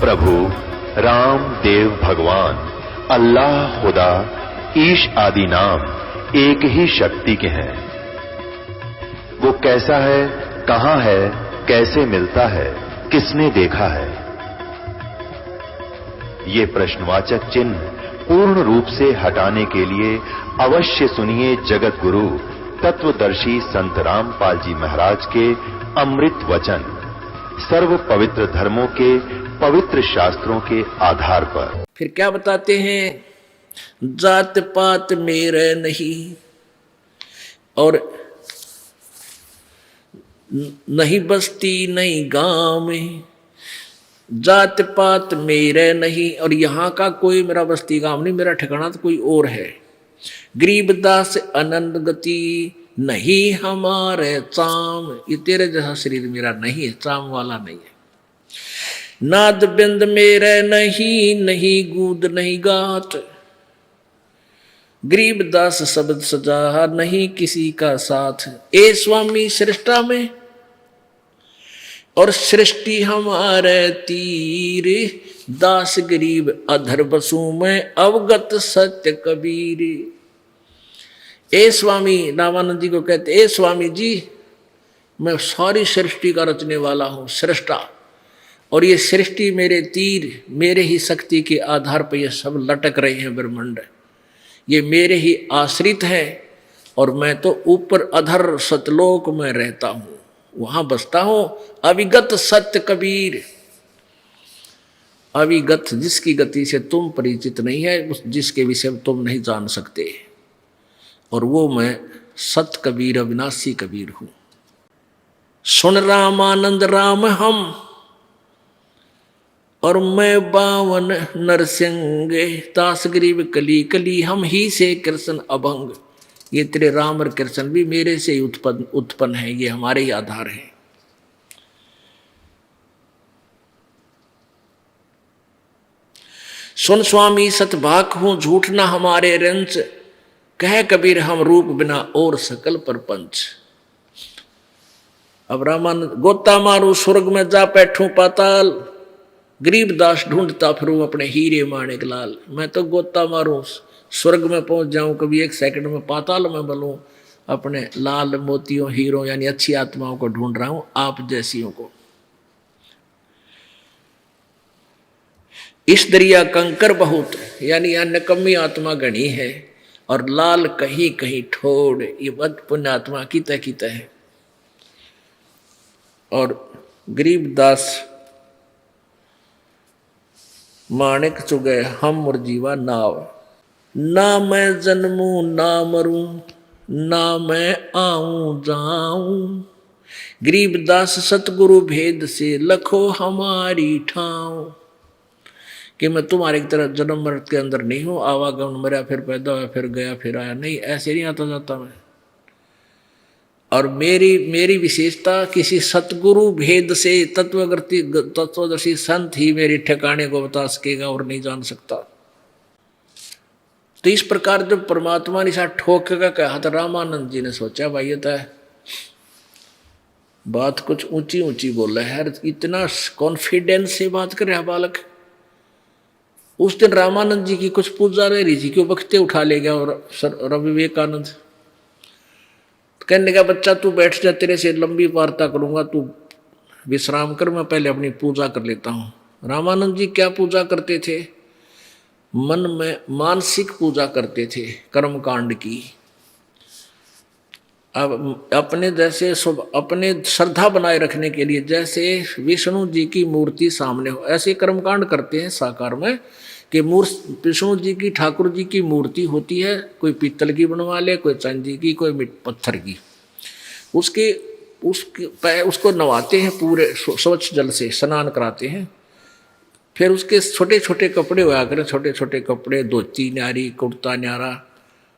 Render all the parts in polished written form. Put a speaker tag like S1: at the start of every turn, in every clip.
S1: प्रभु राम देव भगवान अल्लाह खुदा ईश आदि नाम एक ही शक्ति के हैं। वो कैसा है, कहां है, कैसे मिलता है, किसने देखा है? ये प्रश्नवाचक चिन्ह पूर्ण रूप से हटाने के लिए अवश्य सुनिए जगत गुरु तत्वदर्शी संत रामपाल जी महाराज के अमृत वचन, सर्व पवित्र धर्मों के पवित्र शास्त्रों के आधार पर।
S2: फिर क्या बताते हैं? जात पात मेरे नहीं और नहीं बस्ती नहीं गांव में, जात पात मेरे नहीं और यहाँ का कोई मेरा बस्ती गांव नहीं, मेरा ठिकाना तो कोई और है। गरीबदास अनंत गति नहीं हमारे चाम, ये तेरे जैसा शरीर मेरा नहीं है, चाम वाला नहीं है। नाद बिंद मेरे नहीं, नहीं गूद नहीं गात, गरीबदास शब्द सजा नहीं किसी का साथ। ए स्वामी सृष्टा में और सृष्टि हमारे तीर, दास गरीब अधर बसू में अवगत सत्य कबीर। ए स्वामी, रामानंद जी को कहते, ए स्वामी जी मैं सारी सृष्टि का रचने वाला हूं, सृष्टा, और ये सृष्टि मेरे तीर, मेरे ही शक्ति के आधार पर ये सब लटक रहे हैं ब्रह्मांड, ये मेरे ही आश्रित है और मैं तो ऊपर अधर सतलोक में रहता हूं, वहां बसता हूं। अविगत सत्य कबीर, अविगत जिसकी गति से तुम परिचित नहीं है, जिसके विषय में तुम नहीं जान सकते, और वो मैं सत कबीर अविनाशी कबीर हूं। सुन रामानंद राम हम और मैं बावन नरसिंगे, दास गरीब कली कली हम ही से कृष्ण अभंग। ये तेरे राम और कृष्ण भी मेरे से ही उत्पन्न है, ये हमारे ही आधार हैं। सुन स्वामी सतभाक हूं झूठ ना हमारे रंच, कह कबीर हम रूप बिना और सकल परपंच। अब रामानंद, गोता मारू स्वर्ग में जा बैठूं पाताल, गरीबदास ढूंढता फिरूं अपने हीरे माणिक लाल। मैं तो गोता मारूं स्वर्ग में पहुंच जाऊं, कभी एक सेकंड में पाताल में बलूं, अपने लाल मोतियों हीरों यानी अच्छी आत्माओं को ढूंढ रहा हूं, आप जैसियों को। इस दरिया कंकर बहुत यानी यहां नकम्मी आत्मा गणी है, और लाल कहीं कहीं ठोड़, ये बद पुण्य आत्मा कीता कीता है। और गरीबदास माणिक चुगे हम मुर जीवा नाव, ना मैं जन्मूं ना मरूं, ना मैं आऊं जाऊं, गरीबदास सतगुरु भेद से लखो हमारी ठाव। कि मैं तुम्हारी तरह जन्म मरण के अंदर नहीं हूं, आवागमन, मरा फिर पैदा हुआ फिर गया फिर आया, नहीं, ऐसे नहीं आता जाता मैं। और मेरी विशेषता किसी सतगुरु भेद से तत्वदर्शी संत ही मेरे ठिकाने को बता सकेगा और नहीं जान सकता। तो इस प्रकार जब परमात्मा ने साथ ठोक का कहा था, रामानंद जी ने सोचा भाई ये तो है बात कुछ ऊंची ऊंची बोल रहा है, इतना कॉन्फिडेंस से बात कर रहा बालक। उस दिन रामानंद जी की कुछ पूजा रह रही थी, क्यों बख्ते उठा ले गया और रवि विवेकानंद कहने का, बच्चा तू बैठ जा, तेरे से लंबी वार्ता करूंगा, तू विश्राम कर, मैं पहले अपनी पूजा कर लेता हूं। रामानंद जी क्या पूजा करते थे? मन में मानसिक पूजा करते थे कर्म कांड की। अब अपने जैसे अपने श्रद्धा बनाए रखने के लिए जैसे विष्णु जी की मूर्ति सामने हो, ऐसे कर्मकांड करते हैं साकार में कि विष्णु जी की, ठाकुर जी की मूर्ति होती है, कोई पीतल की बनवा ले, कोई चांदी की, कोई पत्थर की, उसको नवाते हैं पूरे स्वच्छ जल से, स्नान कराते हैं। फिर उसके छोटे छोटे कपड़े हुआ करें, छोटे छोटे कपड़े, धोती न्यारी, कुर्ता न्यारा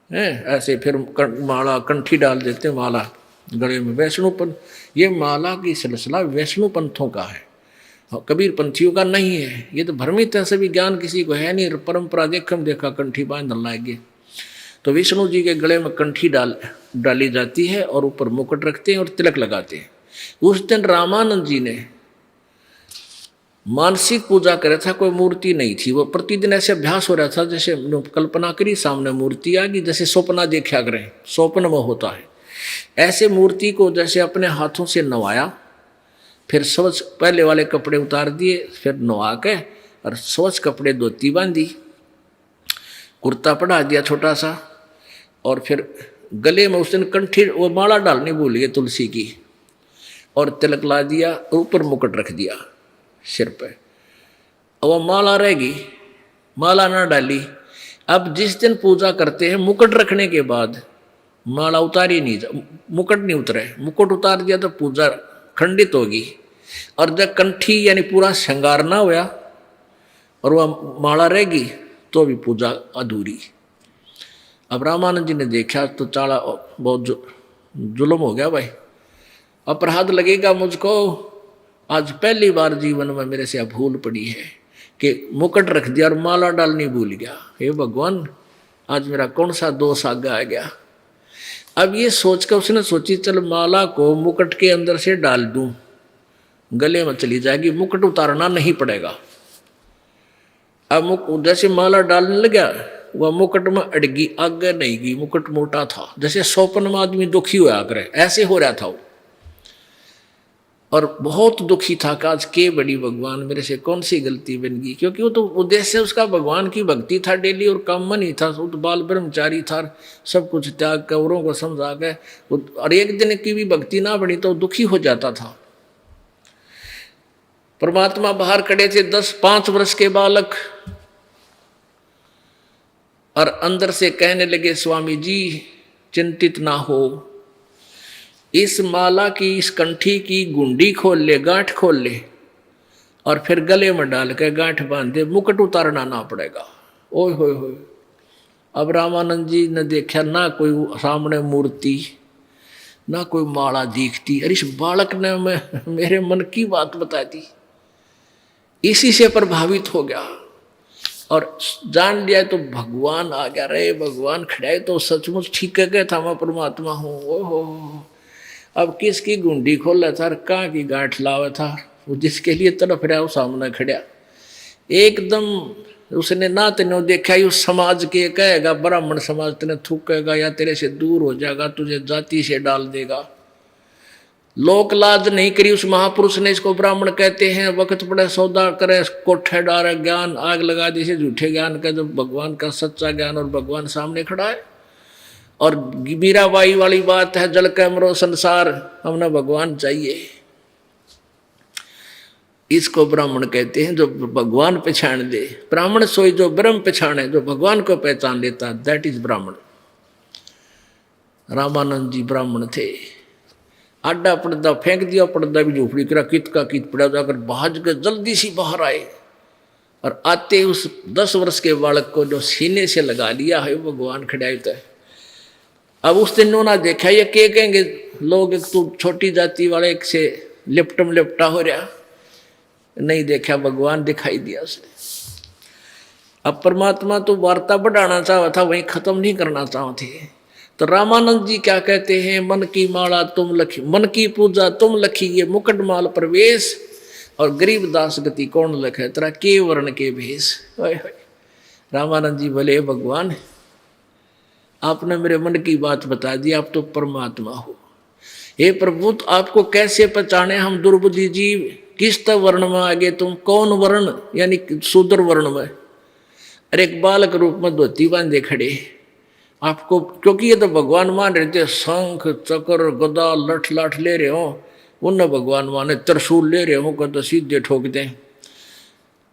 S2: है, ऐसे फिर माला कंठी डाल देते हैं, माला गले में। वैष्णोपंथ, ये माला की सिलसिला वैष्णो पंथों का है, कबीर पंथियों का नहीं है। ये तो भ्रमित है, सभी ज्ञान किसी को है नहीं, परंपरा देखा कंठी बांध लाएंगे। तो विष्णु जी के गले में कंठी डाली जाती है और ऊपर मुकुट रखते हैं और तिलक लगाते हैं। उस दिन रामानंद जी ने मानसिक पूजा करे था, कोई मूर्ति नहीं थी। वो प्रतिदिन ऐसे अभ्यास हो रहा था जैसे कल्पना करी सामने मूर्ति आ गई, जैसे स्वप्न देखा करें, स्वप्न में होता है ऐसे मूर्ति को जैसे अपने हाथों से नवाया, फिर स्वच्छ पहले वाले कपड़े उतार दिए, फिर नवा के और स्वच्छ कपड़े धोती बांधी, कुर्ता पढ़ा दिया छोटा सा, और फिर गले में उस दिन कंठी वो माला डालनी भूल गए तुलसी की, और तिलक ला दिया, ऊपर मुकुट रख दिया सिर पे, और वह माला रहेगी, माला ना डाली। अब जिस दिन पूजा करते हैं मुकुट रखने के बाद माला उतारी नहीं, मुकुट नहीं उतरे, मुकुट उतार दिया तो पूजा खंडित होगी। और जब कंठी यानी पूरा श्रृंगार ना हुआ और वह माला रहेगी तो भी पूजा अधूरी। अब रामानंद जी ने देखा तो चाला बहुत जुल्म हो गया भाई, अपराध लगेगा मुझको, आज पहली बार जीवन में मेरे से भूल पड़ी है कि मुकुट रख दिया और माला डालनी भूल गया। हे भगवान, आज मेरा कौन सा दोष आगे आ गया। अब ये सोचकर उसने सोची चल माला को मुकुट के अंदर से डाल दूं, गले में चली जाएगी, मुकुट उतारना नहीं पड़ेगा। अब जैसे माला डालने लगा वह मुकुट में अड़गी, आगे नहीं गई, मुकुट मोटा था, जैसे स्वप्न में आदमी दुखी हुआ करे ऐसे हो रहा था वो। और बहुत दुखी था कि आज के बड़ी भगवान मेरे से कौन सी गलती बन गई, क्योंकि वो तो उद्देश्य उसका भगवान की भक्ति था डेली, और काम मन ही था, वो तो बाल ब्रह्मचारी था, सब कुछ त्याग कर औरों को समझा गए, और एक दिन की भी भक्ति ना बनी तो दुखी हो जाता था। परमात्मा बाहर खड़े थे, 5 वर्ष के बालक, और अंदर से कहने लगे स्वामी जी चिंतित ना हो, इस माला की इस कंठी की गुंडी खोल ले, गांठ खोल ले, और फिर गले में डाल के गांठ बांध दे, मुकुट उतारना ना पड़ेगा। ओए होए होए। अब रामानंद जी ने देखा ना कोई सामने मूर्ति ना कोई माला दिखती, अरे इस बालक ने मेरे मन की बात बता दी, इसी से प्रभावित हो गया और जान लिया तो भगवान आ गया। रे भगवान खड़ाए तो सचमुच ठीक कह गया था, मैं परमात्मा हूँ। ओहो, अब किसकी गुंडी खोला था, कहाँ की गांठ लावा था, वो जिसके लिए तड़प रहा वो सामने खड़ा। एकदम उसने ना तेने देखा, उस समाज के कहेगा, ब्राह्मण समाज तेने थूकेगा या तेरे से दूर हो जाएगा, तुझे जाति से डाल देगा। लोक लाज नहीं करी उस महापुरुष ने, इसको ब्राह्मण कहते हैं, वक्त पड़े सौदा करे, कोठे डारे, ज्ञान आग लगा दी से झूठे ज्ञान का, जब भगवान का सच्चा ज्ञान और भगवान सामने खड़ा है। और मीराबाई वाली बात है, जल कैमरो संसार, हमने भगवान चाहिए। इसको ब्राह्मण कहते हैं जो भगवान पहचान दे। ब्राह्मण सोई जो ब्रह्म पहचाने, जो भगवान को पहचान लेता, दैट इज ब्राह्मण। रामानंद जी ब्राह्मण थे। आडा पर्दा फेंक दिया, पर्दा भी झोपड़ी करा, कित का कित पड़ा, जाकर भाज कर जल्दी सी बाहर आए और आते उस 10 वर्ष के बालक को जो सीने से लगा लिया है, भगवान खड़ा होता है। अब उस दिन उन्होंने देखा, ये क्या कहेंगे लोग, एक तो छोटी जाति वाले एक से लिपटम लिपटा हो रहा, नहीं देखा भगवान दिखाई दिया उसने। अब परमात्मा तो वार्ता बढ़ाना चाहा था, वहीं खत्म नहीं करना चाहते थे। तो रामानंद जी क्या कहते हैं, मन की माला तुम लखी, मन की पूजा तुम लखी, ये मुकुट माल प्रवेश, और गरीब दास गति कौन लखे, तेरा के वर्ण के भेष। रामानंद जी बोले, भगवान आपने मेरे मन की बात बता दी, आप तो परमात्मा हो। हे प्रभु, तो आपको कैसे पहचाने हम दुर्बुद्धि जीव, किस वर्ण में आ गए तुम, कौन वर्ण, यानी शूद्र वर्ण में। अरे एक बालक रूप में धोती बांधे खड़े आपको, क्योंकि ये तो भगवान मान रहे थे, शंख चक्र गदा लठ लाठ ले रहे हो, उन भगवान माने त्रिशूल ले रहे हो को तो सीधे ठोक दें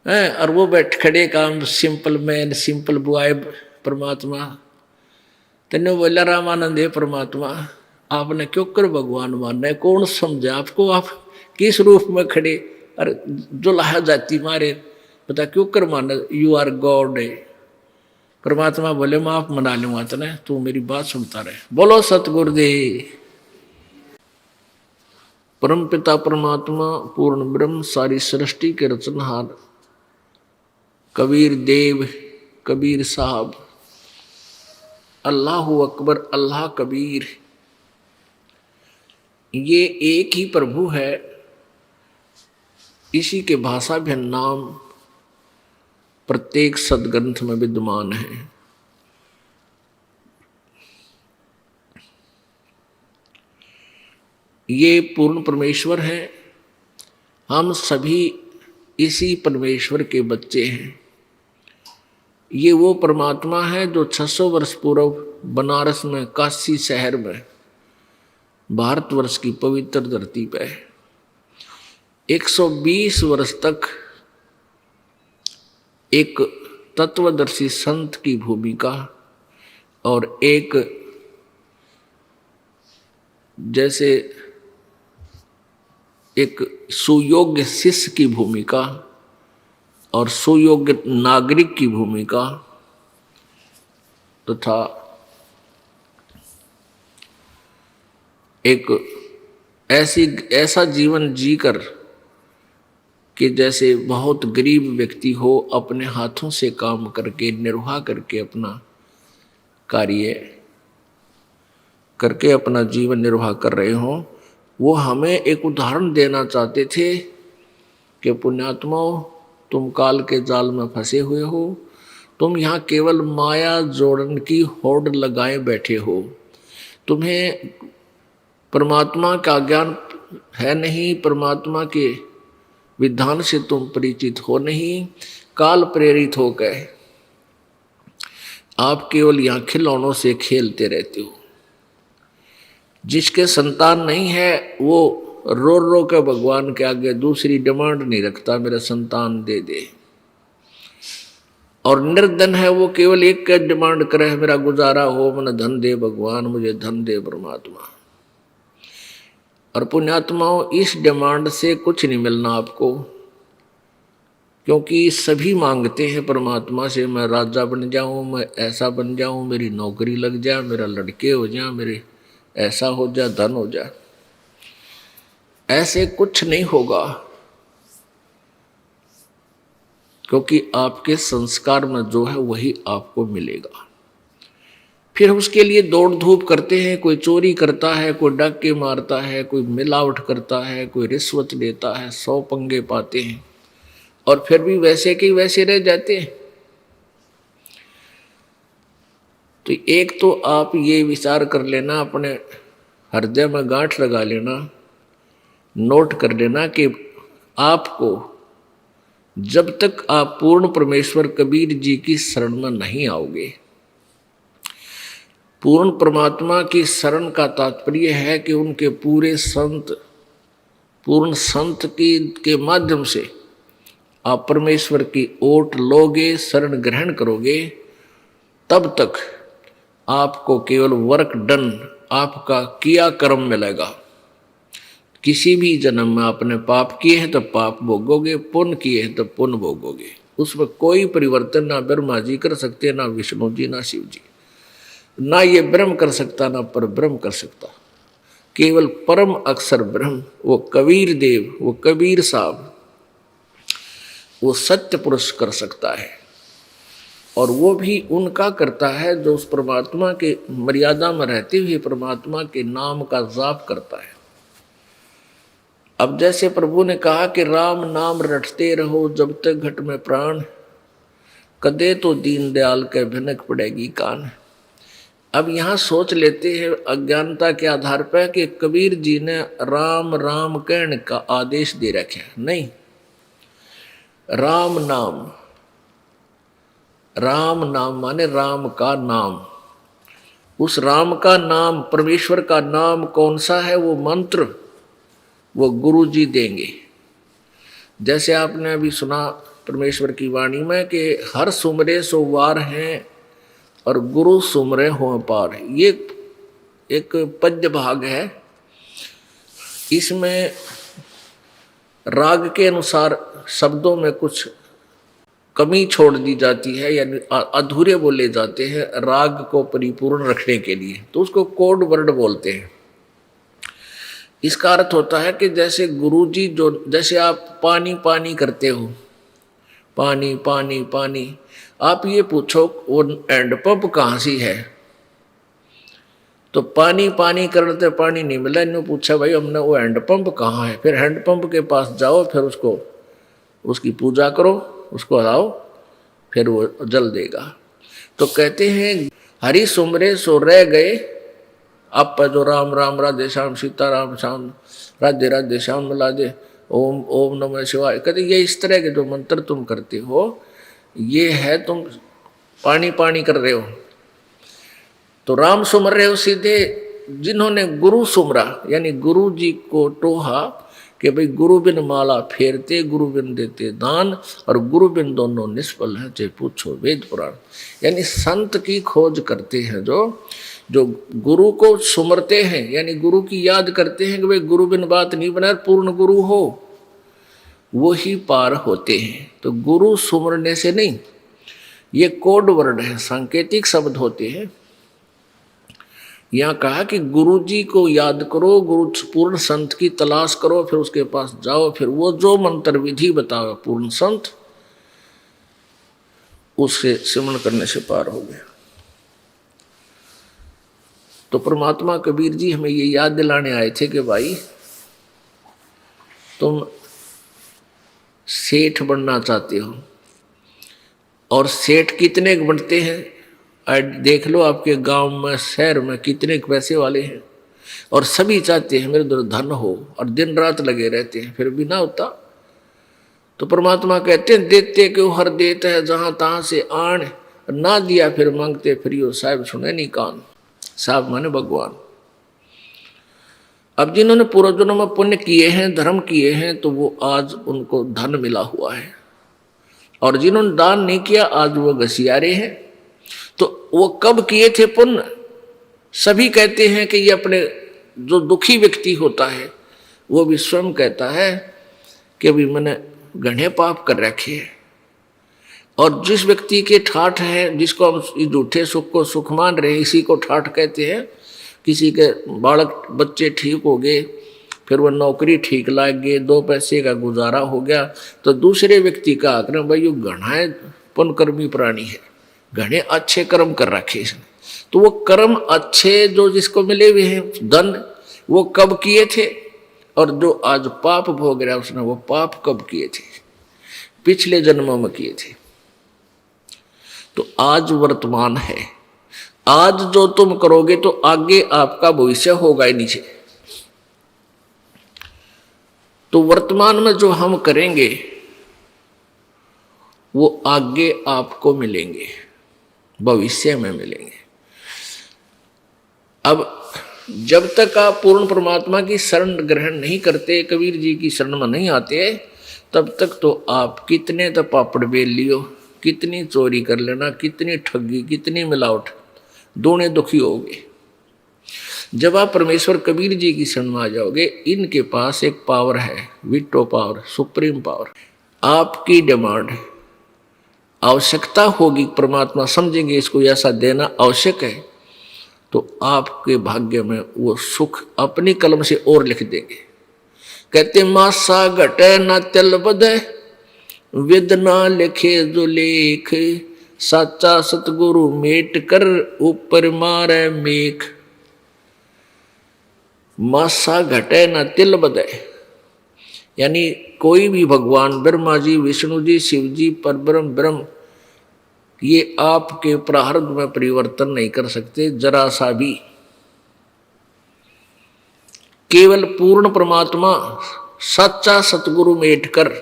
S2: हैं। और वो बैठ खड़े काम सिंपल मैन सिंपल बॉय परमात्मा। तेने बोला रामानंद है परमात्मा, आपने क्यों कर भगवान मानना है, कौन समझे आपको, आप किस रूप में खड़े, अरे जो लाया जाती मारे पता क्यों कर माना, यू आर गॉड है। परमात्मा बोले, मैं आप मना लूंगा तने, तू मेरी बात सुनता रहे। बोलो सतगुरुदेव। परम पिता परमात्मा पूर्ण ब्रह्म सारी सृष्टि के रचनहार कबीर देव कबीर साहब, अल्लाहु अकबर अल्लाह कबीर, ये एक ही प्रभु है, इसी के भाषा भी नाम प्रत्येक सदग्रंथ में विद्यमान है। ये पूर्ण परमेश्वर है, हम सभी इसी परमेश्वर के बच्चे हैं। ये वो परमात्मा है जो 600 वर्ष पूर्व बनारस में, काशी शहर में, भारतवर्ष की पवित्र धरती पे 120 वर्ष तक एक तत्वदर्शी संत की भूमिका और एक जैसे एक सुयोग्य शिष्य की भूमिका और सुयोग्य नागरिक की भूमिका तथा एक ऐसा जीवन जीकर कि जैसे बहुत गरीब व्यक्ति हो, अपने हाथों से काम करके निर्वाह करके अपना कार्य करके अपना जीवन निर्वाह कर रहे हों, वो हमें एक उदाहरण देना चाहते थे कि पुण्यात्माओं, तुम काल के जाल में फंसे हुए हो, तुम यहाँ केवल माया जोड़न की होड़ लगाए बैठे हो, तुम्हें परमात्मा का ज्ञान है नहीं, परमात्मा के विधान से तुम परिचित हो नहीं, काल प्रेरित होकर आप केवल यहाँ खिलौनों से खेलते रहते हो। जिसके संतान नहीं है वो रो रो के भगवान के आगे दूसरी डिमांड नहीं रखता, मेरा संतान दे दे। और निर्धन है वो केवल एक का डिमांड करे, मेरा गुजारा हो, मैंने धन दे भगवान, मुझे धन दे परमात्मा। और पुण्यात्माओं, इस डिमांड से कुछ नहीं मिलना आपको, क्योंकि सभी मांगते हैं परमात्मा से, मैं राजा बन जाऊं, मैं ऐसा बन जाऊं, मेरी नौकरी लग जाए, मेरा लड़के हो जाए, मेरे ऐसा हो जाए, धन हो जाए। ऐसे कुछ नहीं होगा, क्योंकि आपके संस्कार में जो है वही आपको मिलेगा। फिर उसके लिए दौड़ धूप करते हैं, कोई चोरी करता है, कोई डाके मारता है, कोई मिलावट करता है, कोई रिश्वत लेता है, 100 पंगे पाते हैं और फिर भी वैसे के वैसे रह जाते हैं। तो एक तो आप ये विचार कर लेना, अपने हृदय में गांठ लगा लेना, नोट कर लेना कि आपको जब तक आप पूर्ण परमेश्वर कबीर जी की शरण में नहीं आओगे, पूर्ण परमात्मा की शरण का तात्पर्य है कि उनके पूरे संत, पूर्ण संत के माध्यम से आप परमेश्वर की ओट लोगे, शरण ग्रहण करोगे, तब तक आपको केवल वर्क डन, आपका किया कर्म मिलेगा। किसी भी जन्म में आपने पाप किए हैं तो पाप भोगोगे, पुण्य किए हैं तो पुण्य भोगोगे। उसमें कोई परिवर्तन ना ब्रह्मा जी कर सकते, ना विष्णु जी, ना शिव जी, ना ये ब्रह्म कर सकता, ना पर ब्रह्म कर सकता। केवल परम अक्षर ब्रह्म, वो कबीर देव, वो कबीर साहब, वो सत्य पुरुष कर सकता है। और वो भी उनका करता है जो उस परमात्मा के मर्यादा में रहते हुए परमात्मा के नाम का जाप करता है। अब जैसे प्रभु ने कहा कि राम नाम रटते रहो जब तक घट में प्राण, कदे तो दीन दयाल के भिनक पड़ेगी कान। अब यहाँ सोच लेते हैं अज्ञानता के आधार पर कि कबीर जी ने राम राम कहने का आदेश दे रखा है। नहीं, राम नाम, राम नाम माने राम का नाम। उस राम का नाम, परमेश्वर का नाम कौन सा है? वो मंत्र वो गुरु जी देंगे। जैसे आपने अभी सुना परमेश्वर की वाणी में कि हर सुमरे सो वार हैं और गुरु सुमरे हो पार। ये एक पद्य भाग है, इसमें राग के अनुसार शब्दों में कुछ कमी छोड़ दी जाती है, यानी अधूरे बोले जाते हैं राग को परिपूर्ण रखने के लिए, तो उसको कोड वर्ड बोलते हैं। इसका अर्थ होता है कि जैसे गुरुजी जो, जैसे आप पानी पानी करते हो, पानी पानी पानी, आप ये पूछो वो हैंडपंप कहाँ सी है, तो पानी पानी करते पानी नहीं मिला, इन्होंने पूछा भाई हमने वो हैंडपंप कहाँ है, फिर हैंडपंप के पास जाओ, फिर उसको उसकी पूजा करो, उसको हलाओ, फिर वो जल देगा। तो कहते हैं हरि सुमरे सो रह गए, आप जो राम राम राधे श्याम सीता राम श्याम राधे राधे श्याम राधे ओम ओम नमः शिवाय। कहते ये इस तरह के जो मंत्र तुम करते हो, ये है तुम पानी पानी कर रहे हो। तो राम सुमर रहे हो सीधे। जिन्होंने गुरु सुमरा यानी गुरु जी को टोहा कि भाई गुरु बिन माला फेरते, गुरु बिन देते दान, और गुरु बिन दोनों निष्फल है, चाहे पूछो वेद पुराण। यानी संत की खोज करते हैं, जो गुरु को सुमरते हैं, यानी गुरु की याद करते हैं कि भाई गुरु बिन बात नहीं बना, पूर्ण गुरु हो, वो ही पार होते हैं। तो गुरु सुमरने से नहीं, ये कोड वर्ड है, सांकेतिक शब्द होते हैं। यहाँ कहा कि गुरु जी को याद करो, गुरु पूर्ण संत की तलाश करो, फिर उसके पास जाओ, फिर वो जो मंत्र विधि बताओ पूर्ण संत, उससे सिमरन करने से पार हो गया। तो परमात्मा कबीर जी हमें ये याद दिलाने आए थे कि भाई तुम सेठ बनना चाहते हो, और सेठ कितने बनते हैं? देख लो आपके गांव में, शहर में कितने पैसे वाले हैं, और सभी चाहते हैं मेरे अंदर धन हो, और दिन रात लगे रहते हैं, फिर भी ना होता। तो परमात्मा कहते हैं देते क्यों हर देता है जहां तहां से आन, ना दिया फिर मांगते फिरियो, साहब सुने नहीं कान। साहब माने भगवान। अब जिन्होंने पूर्वजन्म में पुण्य किए हैं, धर्म किए हैं, तो वो आज उनको धन मिला हुआ है, और जिन्होंने दान नहीं किया आज वो घसियारे हैं। तो वो कब किए थे पुण्य? सभी कहते हैं कि ये अपने जो दुखी व्यक्ति होता है वो भी स्वयं कहता है कि अभी मैंने घने पाप कर रखे हैं। और जिस व्यक्ति के ठाठ है, जिसको हम झूठे सुख को सुख मान रहे हैं, इसी को ठाठ कहते हैं। किसी के बालक बच्चे ठीक हो गए, फिर वह नौकरी ठीक लाग गए, 2 पैसे का गुजारा हो गया, तो दूसरे व्यक्ति का आग्रह भाई ये घना पुण्यकर्मी प्राणी है, घने अच्छे कर्म कर रखे इसने। तो वो कर्म अच्छे जो जिसको मिले हुए हैं धन, वो कब किए थे? और जो आज पाप भोग रहा है उसने, वो पाप कब किए थे? पिछले जन्मों में किए थे। तो आज वर्तमान है, आज जो तुम करोगे तो आगे आपका भविष्य होगा ही नीचे। तो वर्तमान में जो हम करेंगे वो आगे आपको मिलेंगे, भविष्य में मिलेंगे। अब जब तक आप पूर्ण परमात्मा की शरण ग्रहण नहीं करते, कबीर जी की शरण में नहीं आते, तब तक तो आप कितने तो पापड़ बेल लियो, कितनी चोरी कर लेना, कितनी ठगी, कितनी मिलावट, दोनों दुखी होगे। जब आप परमेश्वर कबीर जी की शरण में आ जाओगे, इनके पास एक पावर है, विटो पावर, सुप्रीम पावर। आपकी डिमांड आवश्यकता होगी, परमात्मा समझेंगे इसको ऐसा देना आवश्यक है, तो आपके भाग्य में वो सुख अपनी कलम से और लिख देंगे। कहते मासा घटे न तिल बधे, विद ना लिखे जो लेख, साचा सतगुरु मेट कर ऊपर मारे मेख। मासा घटे न तिल बधे, यानी कोई भी भगवान ब्रह्मा जी, विष्णु जी, शिव जी, परब्रह्म ब्रह्म, ये आपके प्रारब्ध में परिवर्तन नहीं कर सकते जरा सा भी। केवल पूर्ण परमात्मा सच्चा सतगुरु मेट कर।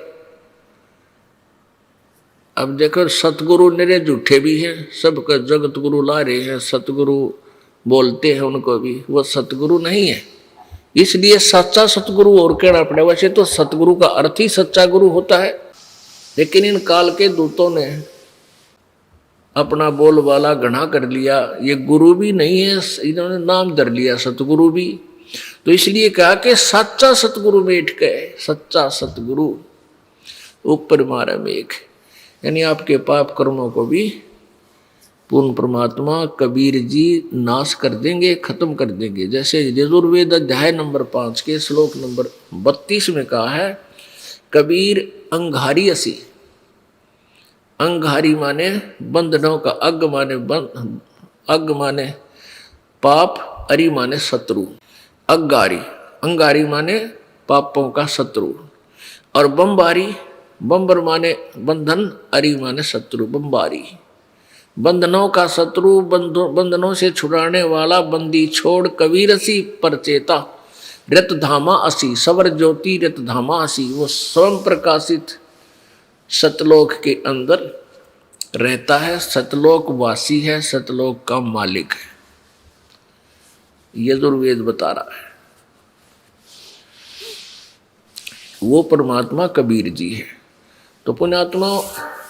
S2: अब देखो सतगुरु निरे झूठे भी हैं, सबका जगत गुरु ला रहे हैं, सतगुरु बोलते हैं उनको भी, वो सतगुरु नहीं है। इसलिए सच्चा सतगुरु और कहना पड़े। वैसे तो सतगुरु का अर्थ ही सच्चा गुरु होता है, लेकिन इन काल के दूतों ने अपना बोलबाला घना कर लिया, ये गुरु भी नहीं है, इन्होंने नाम धर लिया सतगुरु भी। तो इसलिए कहा कि सच्चा सतगुरु मेट के, सच्चा सतगुरु ऊपर मारा मेघ, यानी आपके पाप कर्मों को भी पूर्ण परमात्मा कबीर जी नाश कर देंगे, खत्म कर देंगे। जैसे यजुर्वेद अध्याय नंबर 5 के श्लोक नंबर 32 में कहा है, कबीर अंगारी असी। अंगारी माने बंधनों का, अग माने बंध, अग माने पाप, अरि माने शत्रु। अंगारी, अंगारी माने पापों का शत्रु, और बम्बारी बम्बर माने बंधन, अरी माने शत्रु, बम्बारी। बंधनों का शत्रु, बंधनों से छुड़ाने वाला, बंदी छोड़ कबीरसी परचेता, रत धामा असी, सवर ज्योति रत धामा असी। वो स्वयं प्रकाशित सतलोक के अंदर रहता है, सतलोक वासी है, सतलोक का मालिक है। यजुर्वेद बता रहा है। वो परमात्मा कबीर जी है। तो पुण्यात्मा,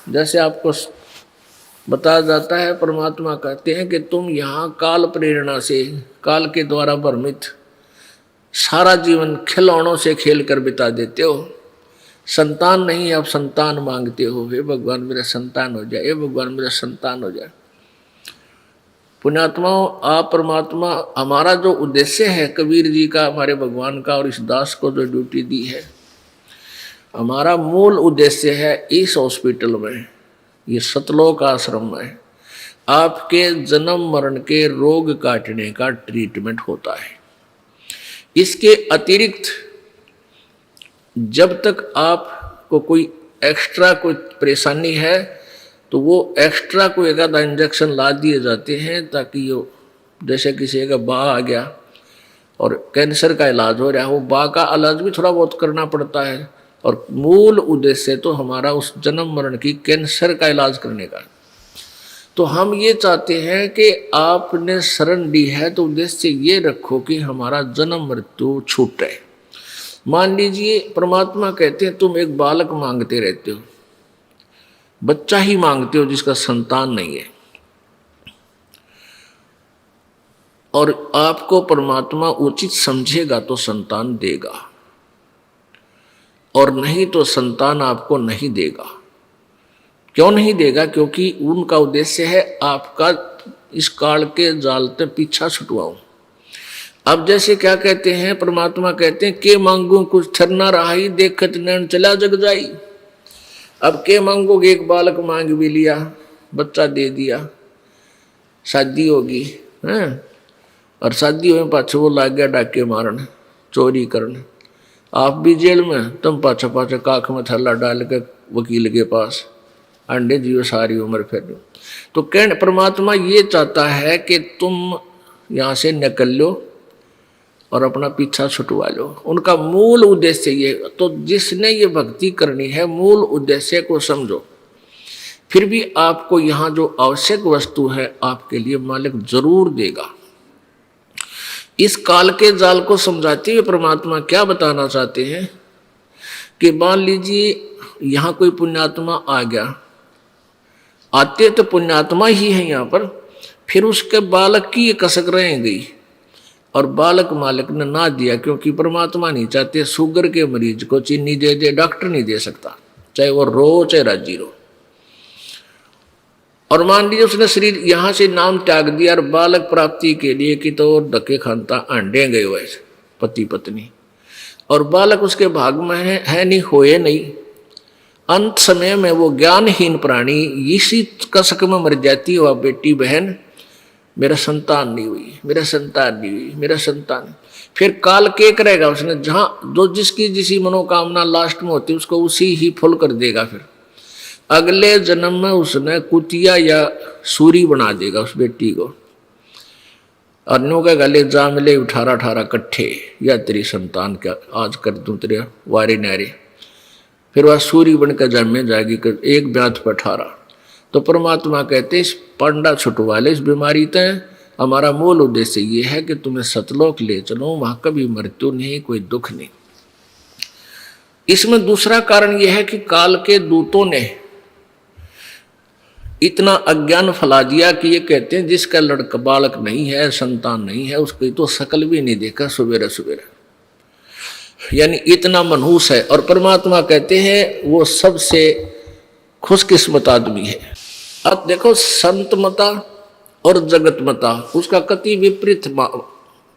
S2: जैसे आपको बताया जाता है, परमात्मा कहते हैं कि तुम यहाँ काल प्रेरणा से, काल के द्वारा भ्रमित सारा जीवन खिलौनों से खेल कर बिता देते हो। संतान नहीं, अब संतान मांगते हो। हे भगवान मेरा संतान हो जाए, हे भगवान मेरा संतान हो जाए। पुण्यात्माओं, आप परमात्मा, हमारा जो उद्देश्य है कबीर जी का, हमारे भगवान का, और इस दास को जो ड्यूटी दी है, हमारा मूल उद्देश्य है इस हॉस्पिटल में, ये सतलोक आश्रम में आपके जन्म मरण के रोग काटने का ट्रीटमेंट होता है। इसके अतिरिक्त जब तक आपको कोई एक्स्ट्रा कोई परेशानी है तो वो एक्स्ट्रा कोई एक आधा इंजेक्शन ला दिए जाते हैं, ताकि वो, जैसे किसी का बाह आ गया और कैंसर का इलाज हो रहा है, वो बाह का इलाज भी थोड़ा बहुत करना पड़ता है। और मूल उद्देश्य तो हमारा उस जन्म मरण की कैंसर का इलाज करने का। तो हम ये चाहते हैं कि आपने शरण ली है तो उद्देश्य ये रखो कि हमारा जन्म मृत्यु छूटे। मान लीजिए परमात्मा कहते हैं तुम एक बालक मांगते रहते हो, बच्चा ही मांगते हो जिसका संतान नहीं है, और आपको परमात्मा उचित समझेगा तो संतान देगा, और नहीं तो संतान आपको नहीं देगा। क्यों नहीं देगा? क्योंकि उनका उद्देश्य है आपका इस काल के जाल से पीछा छुटवाऊं। अब जैसे क्या कहते हैं, परमात्मा कहते हैं के मांगू कुछ थर ना रहाई, देखत नैन चला जग जाई। अब के मांगोगे, एक बालक मांग भी लिया, बच्चा दे दिया, शादी होगी हैं, और शादी होने पाछे वो लाग गया डाके मारन, चोरी करन, आप भी जेल में, तुम पाछा पाछा काख में थल्ला डाल के वकील के पास अंडे जियो सारी उम्र फिर। तो कहने परमात्मा ये चाहता है कि तुम यहाँ से निकल लो और अपना पीछा छुटवा लो। उनका मूल उद्देश्य ये। तो जिसने ये भक्ति करनी है, मूल उद्देश्य को समझो। फिर भी आपको यहाँ जो आवश्यक वस्तु है आपके लिए मालिक जरूर देगा। इस काल के जाल को समझाते हुए परमात्मा क्या बताना चाहते हैं कि मान लीजिए यहाँ कोई पुण्यात्मा आ गया, आते तो पुण्यात्मा ही है यहाँ पर, फिर उसके बालक की ये कसक रह गई और बालक मालिक ने ना दिया, क्योंकि परमात्मा नहीं चाहते शुगर के मरीज को चीनी दे दे, डॉक्टर नहीं दे सकता, चाहे वो रो चाहे राजी रो। और मान लीजिए उसने शरीर यहाँ से नाम त्याग दिया और बालक प्राप्ति के लिए कि तो धक्के खानता अंडे गए हुए पति पत्नी, और बालक उसके भाग में है नहीं, होए नहीं। अंत समय में वो ज्ञानहीन प्राणी इसी कसक में मर जाती है, वह बेटी बहन मेरा संतान नहीं हुई, मेरा संतान नहीं हुई, मेरा संतान। फिर काल के करेगा, उसने जहाँ जो जिसकी जिसी मनोकामना लास्ट में होती है उसको उसी ही फुल कर देगा। फिर अगले जन्म में उसने कुतिया या सूरी बना देगा उस बेटी को, और नो का गले जा मिले 18 कट्ठे, या तेरी संतान क्या आज कर दूं तेरे वारे नारे। फिर वह सूरी बनकर जन्मे जाएगी, एक ब्याज पर 18। तो परमात्मा कहते इस पंडा छुटवा ले इस बीमारी तय। हमारा मूल उद्देश्य ये है कि तुम्हें सतलोक ले चलो, वहां कभी मृत्यु नहीं, कोई दुख नहीं। इसमें दूसरा कारण यह है कि काल के दूतों ने इतना अज्ञान फैला दिया कि ये कहते हैं जिसका लड़का बालक नहीं है, संतान नहीं है, उसकी तो शकल भी नहीं देखा सुबेरे सुबेरे, यानी इतना मनहूस है। और परमात्मा कहते हैं वो सबसे खुशकिस्मत आदमी है। अब देखो संत मता और जगत मता उसका कति विपरीत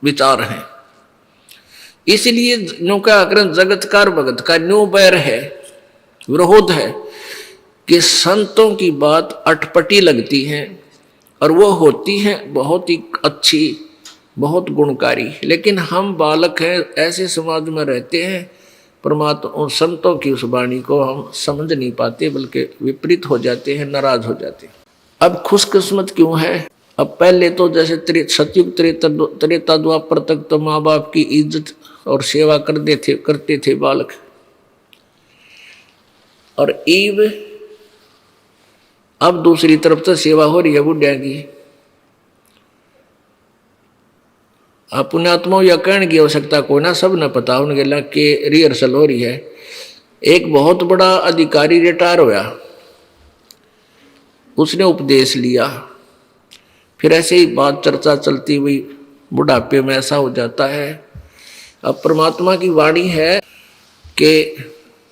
S2: विचार है। इसलिए न्यू क्या करें, जगतकार भगत का न्यू बैर है, विरोध है कि संतों की बात अटपटी लगती है और वो होती है बहुत ही अच्छी, बहुत गुणकारी, लेकिन हम बालक हैं, ऐसे समाज में रहते हैं, परमात्मा उन संतों की उस वाणी को हम समझ नहीं पाते, बल्कि विपरीत हो जाते हैं, नाराज हो जाते हैं। अब खुशकिस्मत क्यों है? अब पहले तो जैसे सतयुग त्रेता द्वापर तक तो माँ बाप की इज्जत और सेवा करते थे बालक, और अब दूसरी तरफ तो सेवा हो रही है बुढ़िया की। पुण्यात्मा या कहने की आवश्यकता कोई ना, सब न पता उनके लग के रिहर्सल हो रही है। एक बहुत बड़ा अधिकारी रिटायर होया, उसने उपदेश लिया, फिर ऐसे ही बात चर्चा चलती हुई बुढ़ापे में ऐसा हो जाता है। अब परमात्मा की वाणी है कि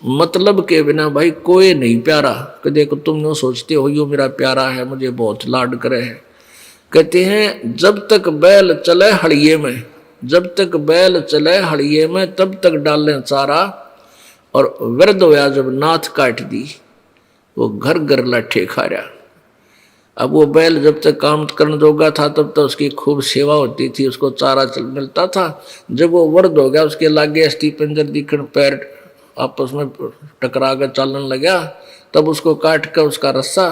S2: मतलब के बिना भाई कोई नहीं प्यारा। कि देखो तुम न सोचते हो यो मेरा प्यारा है, मुझे बहुत लाड करे है। कहते हैं जब तक बैल चले हड़िये में, जब तक बैल चले हड़िये में तब तक डालें चारा, और वृद्ध होया जब नाथ काट दी वो घर घर लाठे खा रहा। अब वो बैल जब तक काम करने जोगा था तब तक उसकी खूब सेवा होती थी, उसको चारा मिलता था। जब वो वृद्ध हो गया, उसके लागे अस्थि पंजर दिखण, पैर आपस में टकरा कर चलने लगा, तब उसको काट कर उसका रस्सा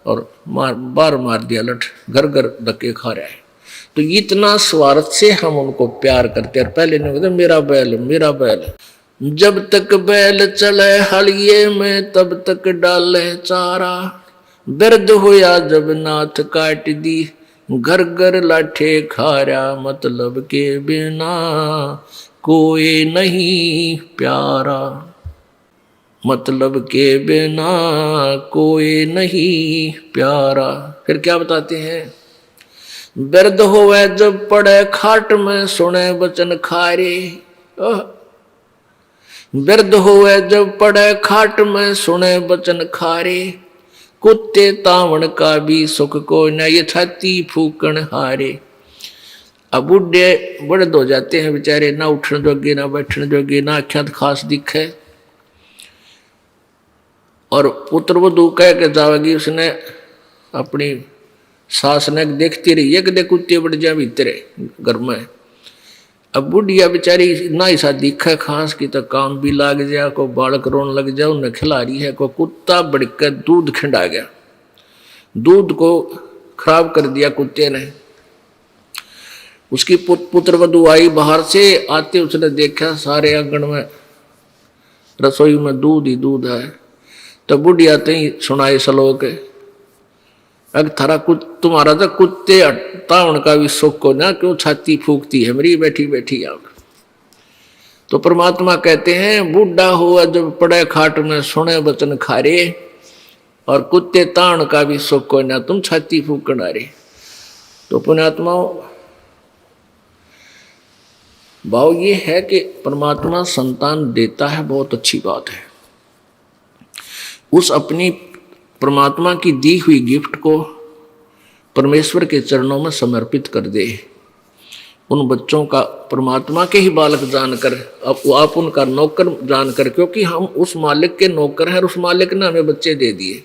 S2: और बार मार दिया लठ, घर घर धक्के खा रहा है। तो इतना स्वार्थ से हम उनको प्यार करते हैं। पहले नहीं कहते मेरा बैल मेरा बैल। जब तक बैल चले हलिये में तब तक डाले चारा, दर्द होया जब नाथ काट दी घर घर लाठे खारा, मतलब के बिना कोई नहीं प्यारा, मतलब के बिना कोई नहीं प्यारा। फिर क्या बताते हैं? दर्द होवे जब पड़े खाट में सुने वचन खारे, दर्द होवे जब पड़े खाट में सुने वचन खारे, कुत्ते तावण का भी सुख को न ये छाती फूकण हारे। अब बुढ़े बड़े हो जाते हैं बेचारे, ना उठने जोगे ना बैठने जोगे, ना अख्यात खास दिखे, और पुत्र वधू कह के जावेगी उसने अपनी सास ने देखती रही है कि देख कुत्ते बढ़ जाए भीतर घर में। अब बुढ़िया बेचारी ना ही सा दिखे खास की, तो काम भी लाग जाए, को बालक रोन लग जाए, उन्हें खिला रही है, को कुत्ता बढ़कर दूध खिंडा गया, दूध को खराब कर दिया कुत्ते ने। उसकी पुत्र वधू आई बाहर से, आते उसने देखा सारे आंगन में रसोई में दूध ही दूध है। तो बुढ़िया ही सुनाए श्लोक, अग थारा तुम्हारा तो कुत्ते तावण का भी सुख को ना, क्यों छाती फूकती है मेरी बैठी बैठी आग। तो परमात्मा कहते हैं बूढ़ा हुआ जब पड़े खाट में सुने वचन खारे, और कुत्ते ताण का भी सुख को ना, तुम छाती फूकण आ रहे। तो पुण्यात्माओं भाव ये है कि परमात्मा संतान देता है, बहुत अच्छी बात है। उस अपनी परमात्मा की दी हुई गिफ्ट को परमेश्वर के चरणों में समर्पित कर दे। उन बच्चों का परमात्मा के ही बालक जानकर, आप उनका नौकर जानकर, क्योंकि हम उस मालिक के नौकर हैं और उस मालिक ने हमें बच्चे दे दिए,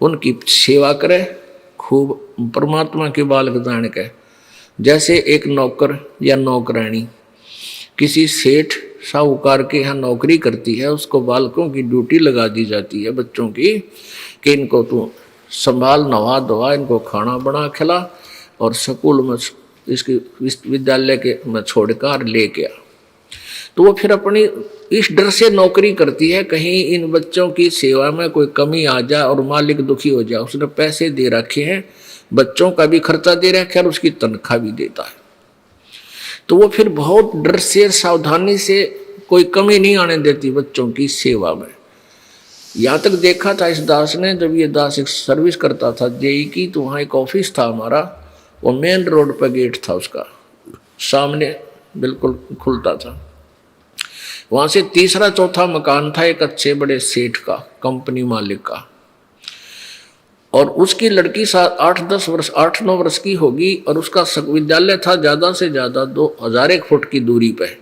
S2: उनकी सेवा करें खूब परमात्मा के बालक जान के। जैसे एक नौकर या नौकरानी किसी सेठ साहूकार के यहाँ नौकरी करती है, उसको बालकों की ड्यूटी लगा दी जाती है बच्चों की, कि इनको तू संभाल, नवा धोवा, इनको खाना बना खिला, और स्कूल में इसके विद्यालय के में छोड़कर लेके आ। तो वो फिर अपनी इस डर से नौकरी करती है, कहीं इन बच्चों की सेवा में कोई कमी आ जाए और मालिक दुखी हो जाए। उसने पैसे दे रखे हैं, बच्चों का भी खर्चा दे रखा है और उसकी तनख्वाह भी देता है। तो वो फिर बहुत डर से सावधानी से कोई कमी नहीं आने देती बच्चों की सेवा में। यहाँ तक देखा था इस दास ने, जब ये दास एक सर्विस करता था जेई की, तो वहाँ एक ऑफिस था हमारा, वो मेन रोड पर गेट था उसका, सामने बिल्कुल खुलता था। वहाँ से तीसरा चौथा मकान था एक अच्छे बड़े सेठ का, कंपनी मालिक का, और उसकी लड़की 8-9 वर्ष की होगी, और उसका विद्यालय था ज़्यादा से ज़्यादा 2000 फुट की दूरी पर।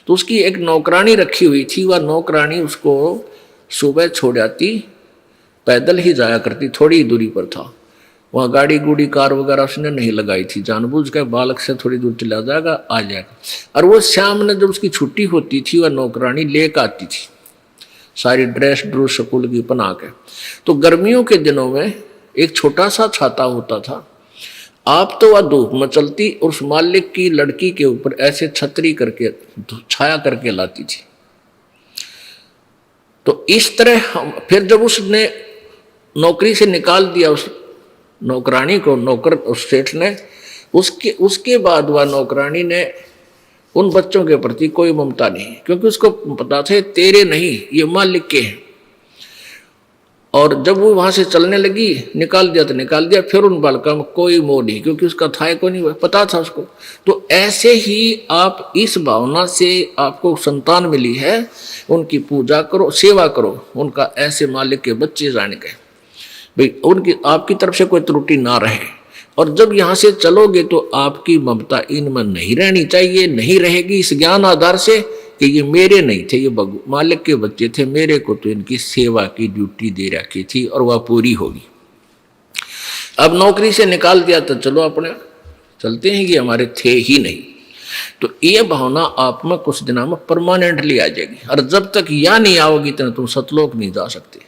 S2: तो उसकी एक नौकरानी रखी हुई थी, वह नौकरानी उसको सुबह छोड़ जाती, पैदल ही जाया करती, थोड़ी दूरी पर था। वहाँ गाड़ी गुड़ी कार वगैरह उसने नहीं लगाई थी, जानबूझ कर बालक से थोड़ी दूर चला जाएगा आ जाएगा। और वो शाम में जब उसकी छुट्टी होती थी वह नौकरानी लेकर आती थी सारी ड्रेस ड्रूस स्कूल की बना के। तो गर्मियों के दिनों में एक छोटा सा छाता होता था, आप तो वह धूप में चलती और उस मालिक की लड़की के ऊपर ऐसे छतरी करके छाया करके लाती थी। तो इस तरह हम फिर जब उसने नौकरी से निकाल दिया उस नौकरानी को, नौकर उस सेठ ने, उसके बाद वह नौकरानी ने उन बच्चों के प्रति कोई ममता नहीं, क्योंकि उसको पता था तेरे नहीं ये मालिक के हैं। और जब वो वहां से चलने लगी, निकाल दिया तो निकाल दिया, फिर उन बालकों में कोई मोह नहीं, क्योंकि उसका था को नहीं पता था उसको। तो ऐसे ही आप इस भावना से आपको संतान मिली है, उनकी पूजा करो, सेवा करो, उनका ऐसे मालिक के बच्चे जाने के भाई, उनकी आपकी तरफ से कोई त्रुटि ना रहे। और जब यहाँ से चलोगे तो आपकी ममता इनमें नहीं रहनी चाहिए, नहीं रहेगी इस ज्ञान आधार से कि ये मेरे नहीं थे, ये मालिक के बच्चे थे, मेरे को तो इनकी सेवा की ड्यूटी दे रखी थी और वह पूरी होगी। अब नौकरी से निकाल दिया तो चलो अपने चलते हैं, ये हमारे थे ही नहीं। तो ये भावना आप में कुछ दिनों में परमानेंटली आ जाएगी, और जब तक यह नहीं आओगी तो तुम सतलोक नहीं जा सकते।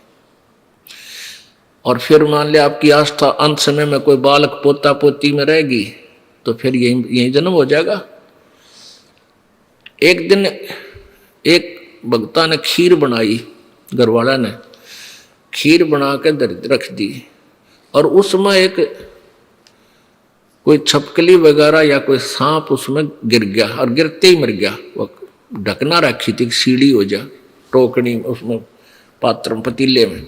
S2: और फिर मान लिया आपकी आस्था अंत समय में कोई बालक पोता पोती में रहेगी तो फिर यही जन्म हो जाएगा। एक दिन एक भक्ता ने खीर बनाई, घरवाला ने खीर बना के रख दी, और उसमें एक कोई छपकली वगैरह या कोई सांप उसमें गिर गया, और गिरते ही मर गया। वो ढकना रखी थी सीढ़ी हो जा टोकनी उसमें पात्र पतीले में,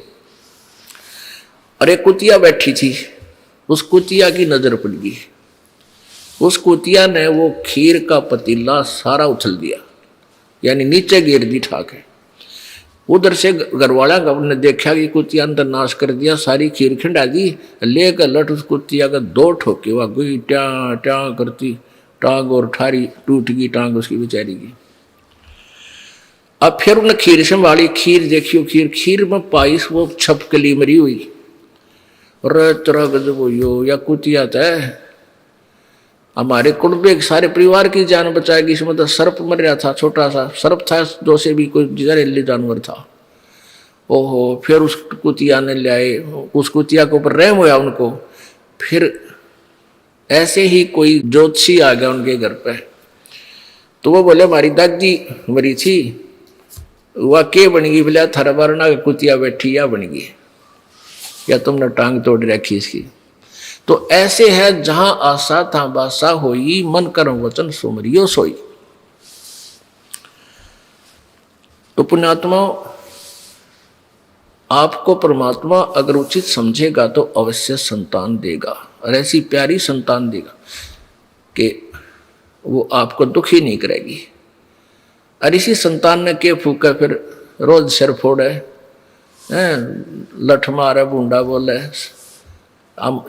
S2: और एक कुतिया बैठी थी, उस कुतिया की नजर पड़ गई। उस कुतिया ने वो खीर का पतीला सारा उछल दिया, यानी नीचे गिर दी ठाके। उधर से घरवाला ने देखा कि कुतिया ने नाश कर दिया, सारी खीर खिंडा दी, लेकर लट उस कुतिया का दो ठोके, वह गई ट्या ट्या करती, टांग और ठारी टूट गई टांग उसकी बेचारी की। अब फिर उन्हें खीर संभाली, खीर देखियो, खीर में पाइस वो छपकली मरी हुई। तरह गजब हो या कुतिया तय हमारे कुटुंब सारे परिवार की जान बचाएगी। इसमें तो सर्प मर रहा था, छोटा सा सर्प था, जो से भी कोई जहरीली जानवर था। ओहो, फिर उस कुतिया ने ले आए, उस कुतिया के ऊपर रहम हुआ उनको। फिर ऐसे ही कोई ज्योतिषी आ गया उनके घर पे, तो वो बोले हमारी दादी मरी थी, वह के बन गई, बोले थारा बारना कुतिया बैठी या बन गई, या तुमने टांग तोड़ रखी इसकी। तो ऐसे है जहां आशा था बासा होई, मन कर्म वचन सुमरियो सोई। तो पुण्यात्मा, आपको परमात्मा अगर उचित समझेगा तो अवश्य संतान देगा, और ऐसी प्यारी संतान देगा कि वो आपको दुखी नहीं करेगी। और इसी संतान ने के फूका फिर रोज सिर फोड़े, लठ मारे, बूंडा बोले।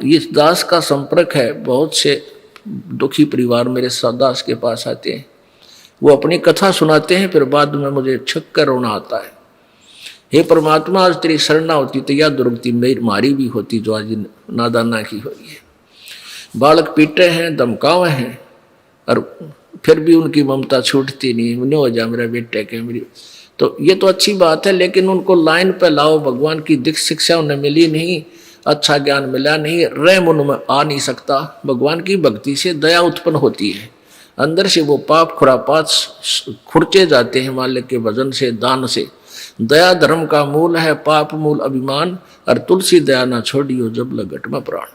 S2: इस दास का संपर्क है, बहुत से दुखी परिवार मेरे दास के पास आते हैं, वो अपनी कथा सुनाते हैं, फिर बाद में मुझे छक कर रोना आता है। हे परमात्मा, आज तेरी शरणा होती तो या दुर्गति मेरी मारी भी होती जो आज नादाना की हो रही है। बालक पीटे हैं, धमकावे हैं, और फिर भी उनकी ममता छूटती नहीं, उन्हें हो जा मेरा बेटे के मेरी। तो ये तो अच्छी बात है, लेकिन उनको लाइन पे लाओ। भगवान की दिख शिक्षा उन्हें मिली नहीं, अच्छा ज्ञान मिला नहीं, रहम उनमें आ नहीं सकता। भगवान की भक्ति से दया उत्पन्न होती है, अंदर से वो पाप खुरापात खुरचे जाते हैं मालिक के भजन से, दान से। दया धर्म का मूल है, पाप मूल अभिमान, और तुलसी दया ना छोड़ियो जब लगट में प्राण।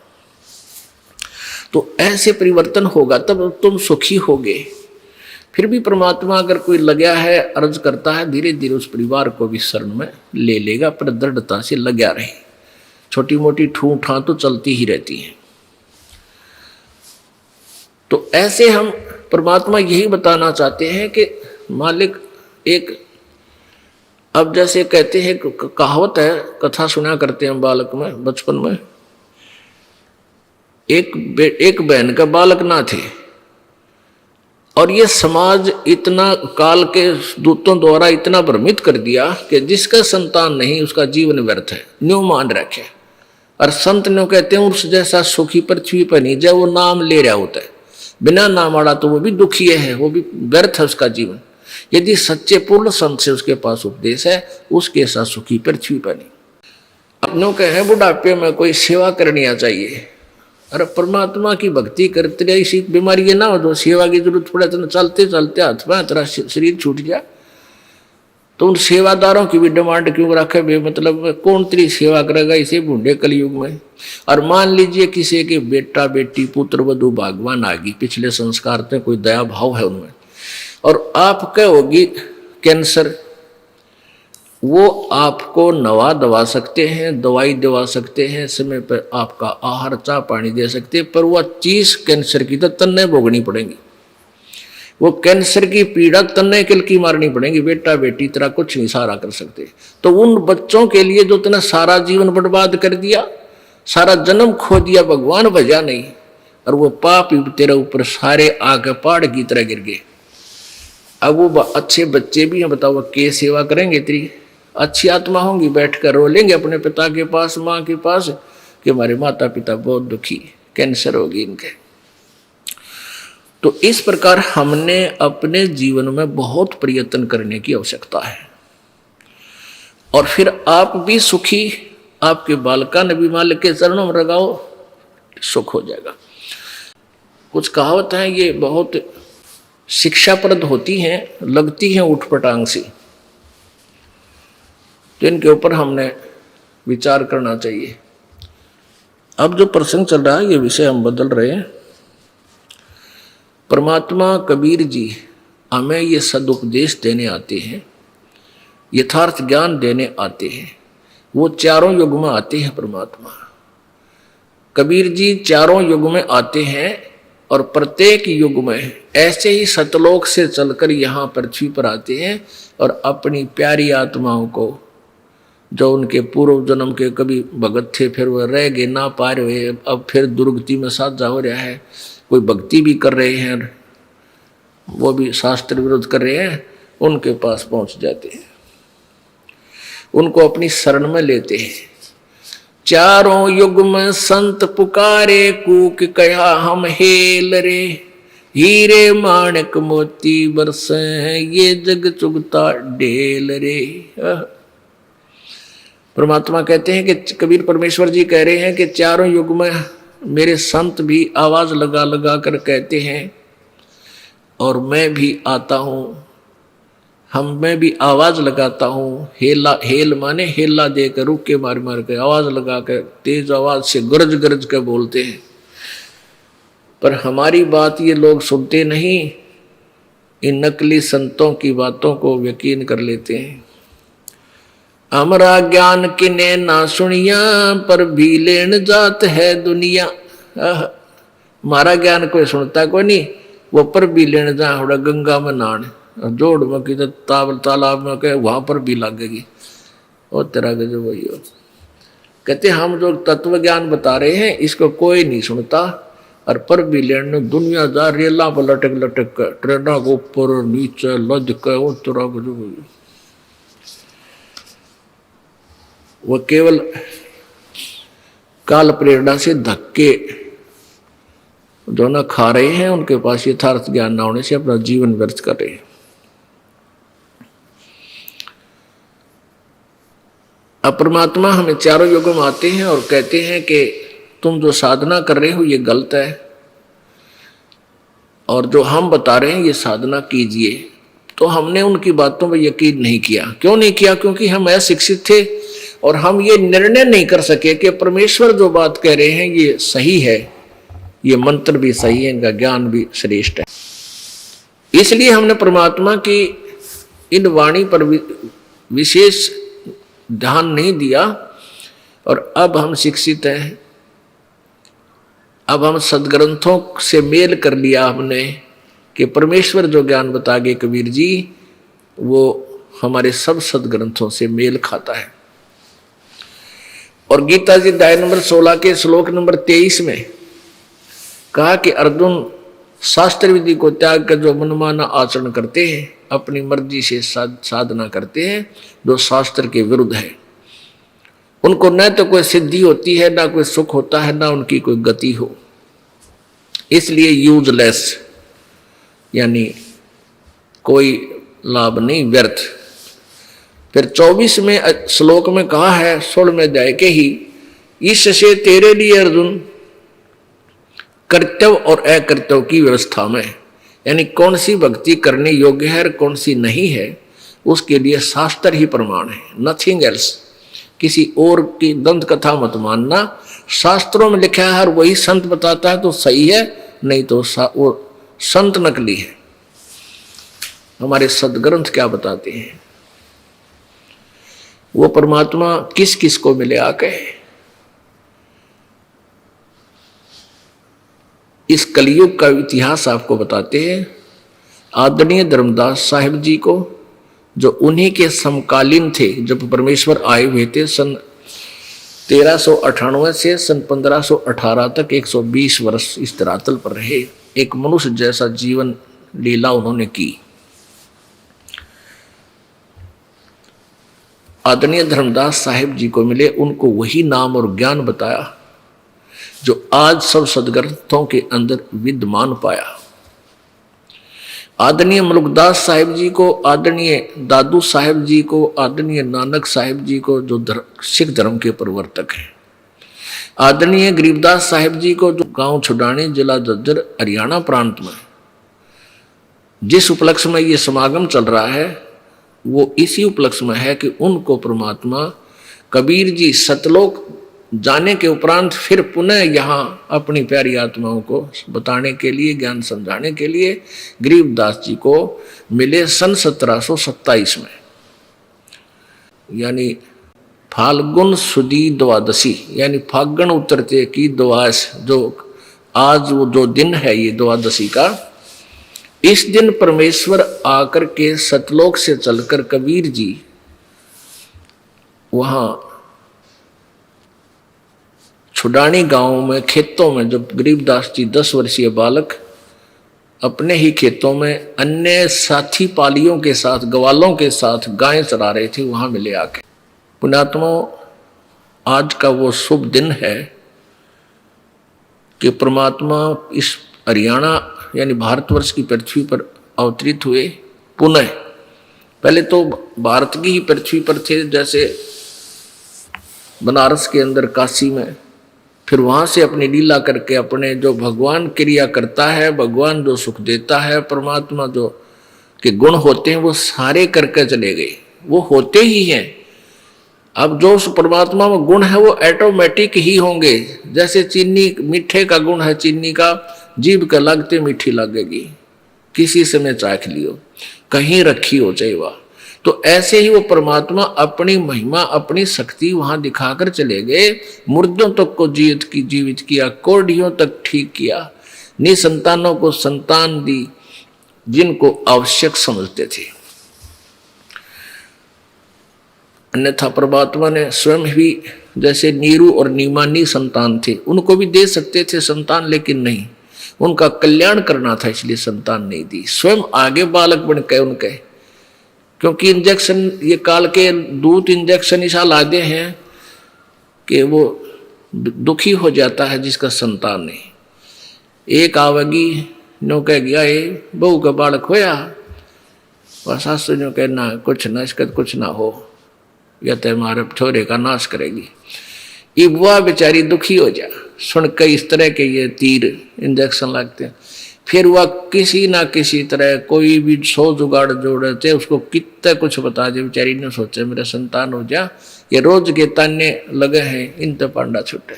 S2: तो ऐसे परिवर्तन होगा तब तुम सुखी होगे। फिर भी परमात्मा अगर कोई लगा है, अर्ज करता है, धीरे धीरे उस परिवार को भी शरण में ले लेगा, पर दृढ़ता से लगा रहे। छोटी मोटी ठू ठा तो चलती ही रहती है। तो ऐसे हम परमात्मा यही बताना चाहते हैं कि मालिक एक, अब जैसे कहते हैं, कहावत है, कथा सुना करते हैं बालक में, बचपन में, एक बहन का बालक ना थे, और ये समाज इतना काल के दूतों द्वारा इतना भ्रमित कर दिया कि जिसका संतान नहीं उसका जीवन व्यर्थ है, न्यू मान रखे। और संत ने कहते हैं उस जैसा सुखी पृथ्वी पर नहीं, जब वो नाम ले रहा होता है। बिना नाम वाला तो वो भी दुखी है, वो भी व्यर्थ है उसका जीवन। यदि सच्चे पूर्ण संत से उसके पास उपदेश है, उसके साथ सुखी पृथ्वी पर नहीं। अपनों के हैं बुढ़ापे में कोई सेवा करनी आ चाहिए, अरे परमात्मा की भक्ति करते रहे, इसी बीमारी ना हो तो सेवा की जरूरत पड़े तो चलते चलते हाथ में तेरा शरीर छूट जाए, तो उन सेवादारों की भी डिमांड क्यों रखे बे? मतलब कौन तेरी सेवा करेगा इसे बूढ़े कलयुग में? और मान लीजिए किसी के बेटा बेटी पुत्र वधु भगवान आ गई, पिछले संस्कार में कोई दया भाव है उनमें, और आप कहोगी कैंसर, वो आपको नवा दवा सकते हैं, दवाई दवा सकते हैं, समय पर आपका आहार चाह पानी दे सकते हैं, पर वह चीज कैंसर की तो तन्ने भोगनी पड़ेगी। वो कैंसर की पीड़ा तन्ने किल की मारनी पड़ेगी, बेटा बेटी तरह कुछ नहीं सहारा कर सकते। तो उन बच्चों के लिए जो तूने सारा जीवन बर्बाद कर दिया, सारा जन्म खो दिया, भगवान भजा नहीं, और वो पाप तेरे ऊपर सारे आगे पहाड़ की तरह गिर गए। अब वो अच्छे बच्चे भी हैं, बताओ के सेवा करेंगे? तेरी अच्छी आत्मा होंगी, बैठकर रो लेंगे अपने पिता के पास, माँ के पास कि हमारे माता पिता बहुत दुखी, कैंसर होगी इनके। तो इस प्रकार हमने अपने जीवन में बहुत प्रयत्न करने की आवश्यकता है, और फिर आप भी सुखी, आपके बालका ने भी मालिक के चरणों में लगाओ, सुख हो जाएगा। कुछ कहावत है ये बहुत शिक्षाप्रद होती हैं, लगती हैं उठपटांग सी, तो इनके ऊपर हमने विचार करना चाहिए। अब जो प्रसंग चल रहा है ये विषय हम बदल रहे हैं। परमात्मा कबीर जी हमें ये सदुपदेश देने आते हैं, यथार्थ ज्ञान देने आते हैं। वो चारों युग में आते हैं परमात्मा कबीर जी, चारों युग में आते हैं, और प्रत्येक युग में ऐसे ही सतलोक से चलकर यहाँ पृथ्वी पर आते हैं, और अपनी प्यारी आत्माओं को, जो उनके पूर्व जन्म के कभी भगत थे, फिर वह रह गए ना पार हुए, अब फिर दुर्गति में साझा हो रहा है, कोई भक्ति भी कर रहे हैं, वो भी शास्त्र विरोध कर रहे हैं, उनके पास पहुंच जाते हैं, उनको अपनी शरण में लेते हैं। चारों युग में संत पुकारे, कूक कया हम हेल रे, हीरे माणक मोती बरसे, ये जग चुगता ढेल रे। परमात्मा कहते हैं कि कबीर परमेश्वर जी कह रहे हैं कि चारों युग में मेरे संत भी आवाज लगा लगा कर कहते हैं, और मैं भी आता हूँ, मैं भी आवाज लगाता हूँ। हेला, हेल माने हेला देकर, रुक के मार मार के आवाज लगा कर, तेज आवाज से गरज गरज कर बोलते हैं, पर हमारी बात ये लोग सुनते नहीं, इन नकली संतों की बातों को यकीन कर लेते हैं। हमारा ज्ञान किने ना सुनिया, पर भी लेन जात है दुनिया। हमारा ज्ञान कोई सुनता कोई नहीं, वो पर भी लेन जा, गंगा में नहाने, जोड़ में कि तालाब में कहे वहां पर भी लगेगी, और तरह के जो वही हो। कहते हम जो तत्व ज्ञान बता रहे हैं इसको कोई नहीं सुनता, और पर भी लेने दुनिया जा रेला पर लटक लटक कर, ट्रेना को ऊपर नीचे लद कर, वो तरह के जो वही, वो केवल काल प्रेरणा से धक्के जो न खा रहे हैं, उनके पास यथार्थ ज्ञान न होने से अपना जीवन व्यर्थ कर रहे हैं। अब परमात्मा हमें चारों युगों में आते हैं और कहते हैं कि तुम जो साधना कर रहे हो ये गलत है, और जो हम बता रहे हैं ये साधना कीजिए। तो हमने उनकी बातों पर यकीन नहीं किया। क्यों नहीं किया? क्योंकि हम अशिक्षित थे, और हम ये निर्णय नहीं कर सके कि परमेश्वर जो बात कह रहे हैं ये सही है, ये मंत्र भी सही है, इनका ज्ञान भी श्रेष्ठ है। इसलिए हमने परमात्मा की इन वाणी पर विशेष ध्यान नहीं दिया, और अब हम शिक्षित हैं, अब हम सदग्रंथों से मेल कर लिया हमने कि परमेश्वर जो ज्ञान बता गए कबीर जी, वो हमारे सब सदग्रंथों से मेल खाता है। और गीता जी अध्याय नंबर 16 के श्लोक नंबर 23 में कहा कि अर्जुन शास्त्र विधि को त्याग कर जो मनमाना आचरण करते हैं, अपनी मर्जी से साधना करते हैं, जो शास्त्र के विरुद्ध है, उनको न तो कोई सिद्धि होती है, ना कोई सुख होता है, ना उनकी कोई गति हो, इसलिए यूजलेस, यानी कोई लाभ नहीं, व्यर्थ। फिर 24 में श्लोक में कहा है 16वें अध्याय के ही, इससे तेरे लिए अर्जुन कर्तव्य और अकर्तव्य की व्यवस्था में, यानी कौन सी भक्ति करने योग्य है और कौन सी नहीं है, उसके लिए शास्त्र ही प्रमाण है, नथिंग एल्स। किसी और की दंत कथा मत मानना, शास्त्रों में लिखा है और वही संत बताता है तो सही है, नहीं तो वो संत नकली है। हमारे सदग्रंथ क्या बताते हैं, वो परमात्मा किस किस को मिले आके। इस कलयुग का इतिहास आपको बताते हैं। आदरणीय धर्मदास साहिब जी को, जो उन्हीं के समकालीन थे जब परमेश्वर आए हुए थे, सन 1398 से सन 1518 तक 120 वर्ष इस धरातल पर रहे। एक मनुष्य जैसा जीवन लीला उन्होंने की। आदरणीय धर्मदास साहिब जी को मिले, उनको वही नाम और ज्ञान बताया जो आज सब सदग्रंथों के अंदर विद्यमान पाया। आदरणीय मलुकदास साहिब जी को, आदरणीय दादू साहिब जी को, आदरणीय नानक साहिब जी को, जो सिख धर्म के प्रवर्तक हैं। आदरणीय गरीबदास साहिब जी को, जो गांव छुडानी, जिला झज्जर, हरियाणा प्रांत में जिस उपलक्ष्य में ये समागम चल रहा है, वो इसी उपलक्ष्य में है कि उनको परमात्मा कबीर जी सतलोक जाने के उपरांत फिर पुनः यहाँ अपनी प्यारी आत्माओं को बताने के लिए, ज्ञान समझाने के लिए गरीबदास जी को मिले सन 1727 में, यानी फाल्गुन सुदी द्वादशी, यानी फागण उतरते की द्वादश, जो आज वो जो दिन है ये द्वादशी का, इस दिन परमेश्वर आकर के सतलोक से चलकर कबीर जी वहां छुडानी गांव में खेतों में, जब गरीबदास जी 10 वर्षीय बालक अपने ही खेतों में अन्य साथी पालियों के साथ, ग्वालों के साथ गायें चरा रहे थे, वहां मिले आके। पुण्यात्मा, आज का वो शुभ दिन है कि परमात्मा इस हरियाणा यानी भारतवर्ष की पृथ्वी पर अवतरित हुए पुनः। पहले तो भारत की ही पृथ्वी पर थे, जैसे बनारस के अंदर काशी में, फिर वहां से अपनी लीला करके अपने जो भगवान क्रिया करता है, भगवान जो सुख देता है, परमात्मा जो के गुण होते हैं वो सारे करके चले गए, वो होते ही हैं। अब जो उस परमात्मा में गुण है वो ऑटोमेटिक ही होंगे। जैसे चीनी, मीठे का गुण है चीनी का, जीभ का लगते मीठी लगेगी, किसी से मैं चाख लियो, कहीं रखी हो चाहे वह। तो ऐसे ही वो परमात्मा अपनी महिमा, अपनी शक्ति वहां दिखाकर चले गए। मुर्दों तक को जीवित किया, कोढ़ियों तक ठीक किया, निसंतानों को संतान दी जिनको आवश्यक समझते थे। अन्यथा परमात्मा ने स्वयं भी, जैसे नीरू और नीमानी संतान थे, उनको भी दे सकते थे संतान, लेकिन नहीं, उनका कल्याण करना था इसलिए संतान नहीं दी। स्वयं आगे बालक बन के उनके, क्योंकि इंजेक्शन, ये काल के दूत इंजेक्शन ऐसा लादे हैं कि वो दुखी हो जाता है जिसका संतान नहीं। एक आवेगी नो कह गया ये बहू का बालक होया, और सासू जो कहना कुछ ना, इसका कुछ ना हो, या तो हमारे छोरे का नाश करेगी। ये बुआ बेचारी दुखी हो जा सुन के इस तरह के ये तीर इंजेक्शन लगते हैं। फिर वह किसी ना किसी तरह कोई भी 100 जुगाड़ जोड़ते, उसको कितना कुछ बता दे, बेचारी ने सोचे मेरा संतान हो जा। ये रोज के ताने लगे हैं, इन तो पांडा छूटे।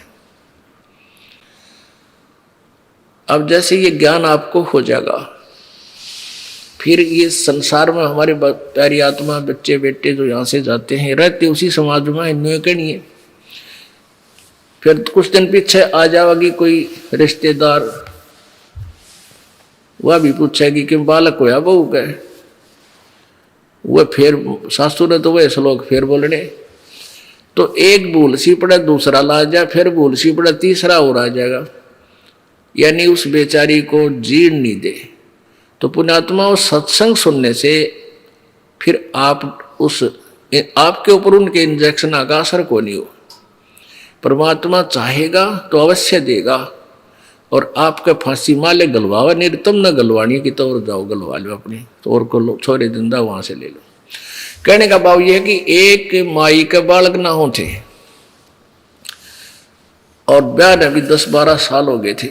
S2: अब जैसे ये ज्ञान आपको हो जाएगा, फिर ये संसार में हमारे प्यारी आत्मा, बच्चे बेटे जो यहाँ से जाते हैं, रहते उसी समाज में, इन्हें के नहीं है। फिर कुछ दिन पीछे आ जाएगी कोई रिश्तेदार, वह भी पूछेगी कि बालक होया बहू का, वह फिर सासू ने तो वह श्लोक फिर बोलने, तो एक भूल सी पड़े दूसरा ला जाए, फिर भूल सी पड़े तीसरा और आ जाएगा, यानी उस बेचारी को जीण नहीं दे। तो पुण्यात्मा उस सत्संग सुनने से फिर आप उस आपके ऊपर उनके इंजेक्शन का असर को नहीं हो। परमात्मा चाहेगा तो अवश्य देगा। और आपके फांसी माले गलवावा नहीं, तुम न गलवानी कि तो और जाओ गलवा लो अपनी, तो और को छोरे जिंदा वहां से ले लो। कहने का भाव यह है कि एक माई के बालक ना हो थे और ब्याह ने भी 10-12 साल हो गए थे।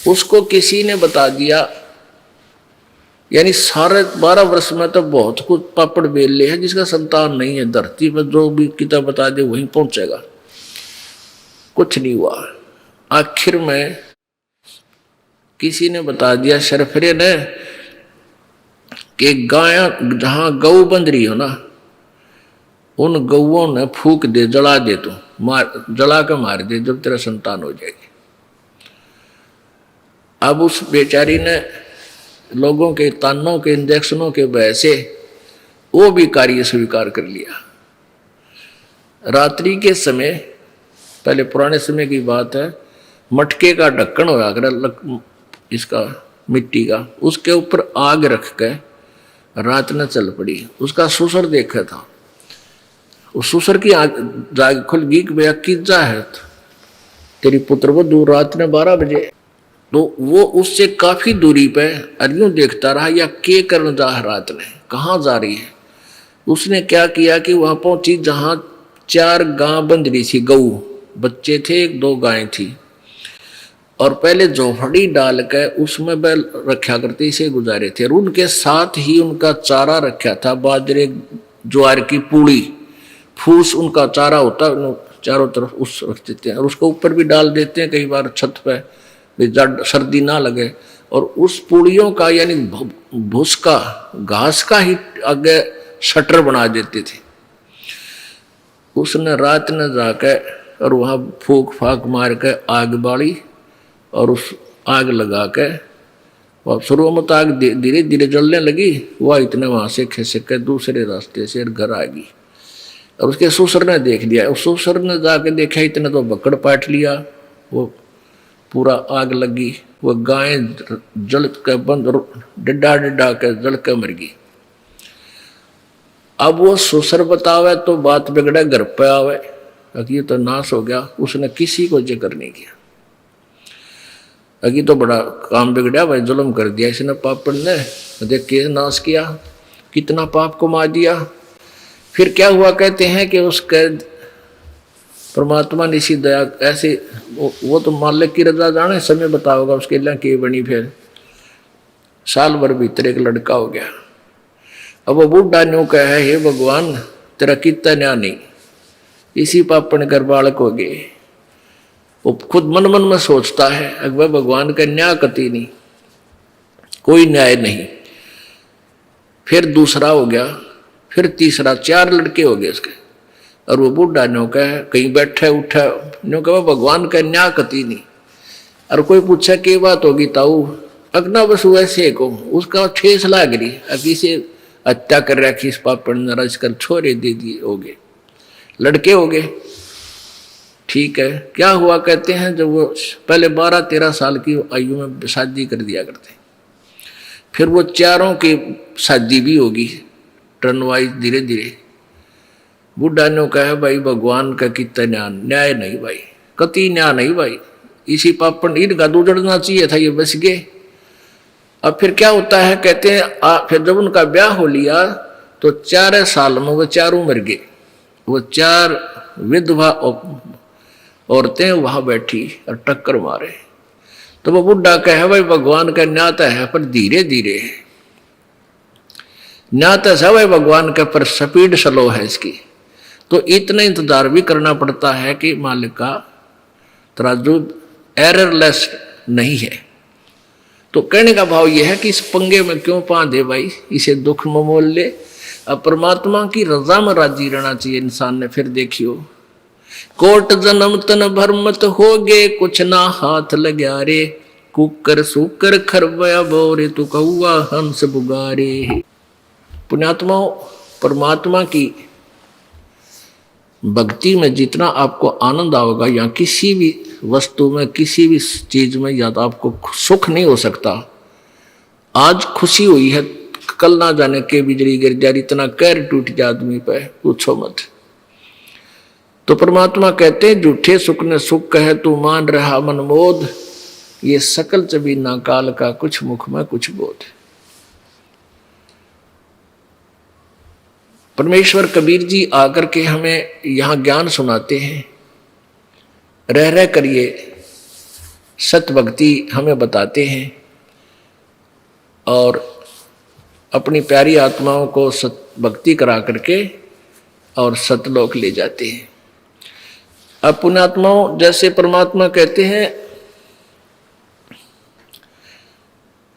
S2: उसको किसी ने बता दिया, यानी सारे 12 वर्ष में तो बहुत कुछ पापड़ बेल ले है, जिसका संतान नहीं है, धरती पर जो भी किताब बता दे वहीं पहुंचेगा। कुछ नहीं हुआ। आखिर में किसी ने बता दिया सरफरे ने कि गाय जहां गऊ बंध रही हो ना, उन गऊओं ने फूक दे, जला दे, तो जला के मार दे, जब तेरा संतान हो जाएगी। अब उस बेचारी ने लोगों के तानों के इंजेक्शनों के वजह से वो भी कार्य स्वीकार कर लिया। रात्रि के समय, पहले पुराने समय की बात है, मटके का ढक्कन होया कर इसका मिट्टी का, उसके ऊपर आग रख के रात न चल पड़ी। उसका ससुर देखा था, उस ससुर की आग जाग खुल गई कि भैया किजा है तेरी पुत्र वो दूर रात ने 12 बजे। तो वो उससे काफी दूरी पे अरियों देखता रहा, या के करने जा रात ने कहाँ जा रही है। उसने क्या किया कि वहां पहुंची जहां 4 गां बंध रही थी, गऊ बच्चे थे, 1-2 गायें थी, और पहले झोपड़ी डाल के उसमें बैल रखा करते से गुजारे थे। और उनके साथ ही उनका चारा रखा था, बाजरे ज्वार की पूड़ी, फूस उनका चारा होता, चारों तरफ उस रख देते हैं, और उसको ऊपर भी डाल देते हैं कई बार छत पे, सर्दी ना लगे। और उस पूड़ियों का यानी भूस का, घास का ही आगे शटर बना देते थे। उसने रात न जाके और वहाँ फूक फाक मार के आग बाड़ी, और उस आग लगा के शुरू में तो आग धीरे धीरे जलने लगी, वह इतने वहाँ से खिसक के दूसरे रास्ते से घर आ गई। और उसके ससुर ने देख लिया, उस ससुर ने जाके देखा, इतने तो बकड़ पाट लिया, वो पूरा आग लगी, वो गाय जल के बंद, डिड्डा डिड्डा के जल के मर गई। अब वो ससुर बतावे तो बात बिगड़े, घर पे आवे ये तो नाश हो गया। उसने किसी को जिक्र नहीं किया, अगी तो बड़ा काम बिगड़ा भाई, जुल्म कर दिया इसने पापड़ ने, देख के नाश किया, कितना पाप कमा दिया। फिर क्या हुआ, कहते हैं कि उसके परमात्मा ने इसी दया ऐसे, वो तो मालिक की रजा जाने, समय बताओगा उसके लिए के बनी। फिर साल भर भीतर एक लड़का हो गया। अब वो बूढ़ा न्यू कहे, हे भगवान तेरा कितना न्याय नहीं, इसी पापड़ कर बालक हो गए। वो खुद मन मन में सोचता है, अकबर भगवान का न्याय कति नहीं, कोई न्याय नहीं। फिर दूसरा हो गया, फिर तीसरा, 4 लड़के हो गए उसके। और वो बूढ़ा न्यो कहे, कहीं बैठे उठे न्यो कहे भगवान का न्याय कति नहीं। और कोई पूछे कि बात होगी ताऊ, अगना बस वैसे को उसका ठेस लाग रही, अभी से हत्या कर रखी इस पापड़ ने, रच कर छोरे दे दिए, हो गए लड़के हो गए। ठीक है, क्या हुआ, कहते हैं जब वो पहले 12-13 साल की आयु में शादी कर दिया करते, फिर वो चारों की शादी भी होगी टर्न वाइज धीरे धीरे। बुढ़ा ने कहा भाई भगवान का कितना न्याय नहीं भाई, कति न्याय नहीं भाई, इसी पापड़ इनका दूजड़ना चाहिए था, ये बच गए। अब फिर क्या होता है, कहते हैं फिर जब उनका ब्याह हो लिया तो 4 साल में वो चारों मर गए। वो 4 विधवा औरतें वहां बैठी और टक्कर मारे। तो वो बुढ़ा कहे भाई भगवान का न्याय तो है, पर धीरे धीरे न्याय तो सब है भगवान का, पर स्पीड स्लो है इसकी। तो इतना इंतजार भी करना पड़ता है कि मालिक का तराजू एररलेस नहीं है। तो कहने का भाव यह है कि इस पंगे में क्यों पा दे भाई, इसे दुख में मोल ले। अब परमात्मा की रजा में राजी रहना चाहिए इंसान ने। फिर देखियो, कोट जन्म तन भरमत हो गे, कुछ ना हाथ लग्या रे, कुकर सुकर खरबया बोरे, तू कौआ हंस बुगारे। पुण्यात्मा, परमात्मा की भक्ति में जितना आपको आनंद आएगा, या किसी भी वस्तु में, किसी भी चीज में, या तो आपको सुख नहीं हो सकता। आज खुशी हुई है, कल ना जाने के बिजली गिर जा, इतना कैर टूट जा आदमी पे, पूछो मत। तो परमात्मा कहते हैं झूठे सुख ने सुख कहे तू मान रहा मनमोद, ये सकल चबीना काल का कुछ मुख में कुछ बोध। परमेश्वर कबीर जी आकर के हमें यहाँ ज्ञान सुनाते हैं, रह रह कर ये सत भक्ति हमें बताते हैं और अपनी प्यारी आत्माओं को सत भक्ति करा करके और सतलोक ले जाते हैं। अब पुण्यात्माओं, जैसे परमात्मा कहते हैं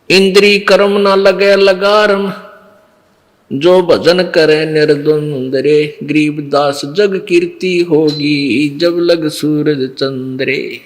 S2: इंद्री कर्म ना लगे लगारम, जो भजन करे निर्द्वंद्व रे, गरीबदास जग कीर्ति होगी जब लग सूरज चंद्रे।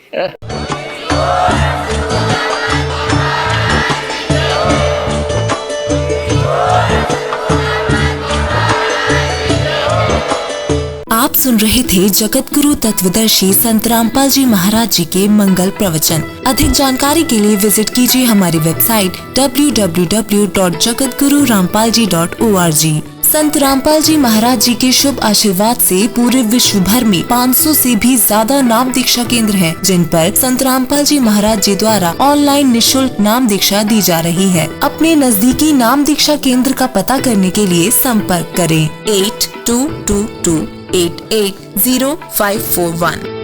S3: आप सुन रहे थे जगत गुरु तत्वदर्शी संत रामपाल जी महाराज जी के मंगल प्रवचन। अधिक जानकारी के लिए विजिट कीजिए हमारी वेबसाइट www.jagatgururampalji.org। संत रामपाल जी महाराज जी के शुभ आशीर्वाद से पूरे विश्व भर में 500 से भी ज्यादा नाम दीक्षा केंद्र हैं, जिन पर संत रामपाल जी महाराज जी द्वारा ऑनलाइन निःशुल्क नाम दीक्षा दी जा रही है। अपने नजदीकी नाम दीक्षा केंद्र का पता करने के लिए संपर्क करें 8222880541।